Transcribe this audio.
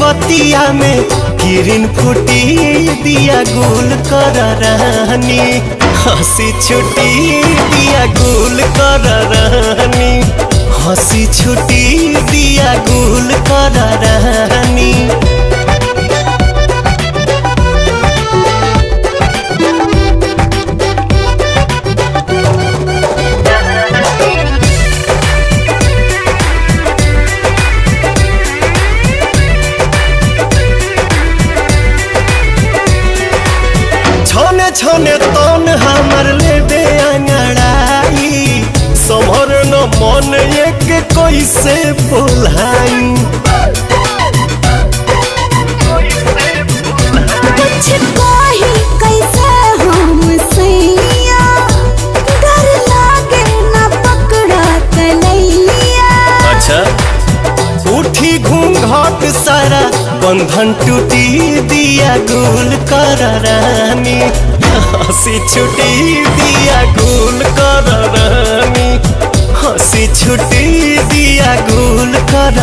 बतिया में किरण फूटी दिया गुल कर रानी, हंसी छुटी दिया गुल कर रानी, हंसी छुटी दिया गुल कर रानी। छने छने तन हमर लेबे अंगड़ाई, समर न मन एक कैसे बोलाई। कुछ कही कैसे हम सैया, डर लागे न पकड़ा तलैया। अच्छा उठी घूंघट सारा बंधन टूटी दिया गुल कर रानी, हंसी छुटी दिया गुल कर रानी, हंसी छुटी दिया गुल कर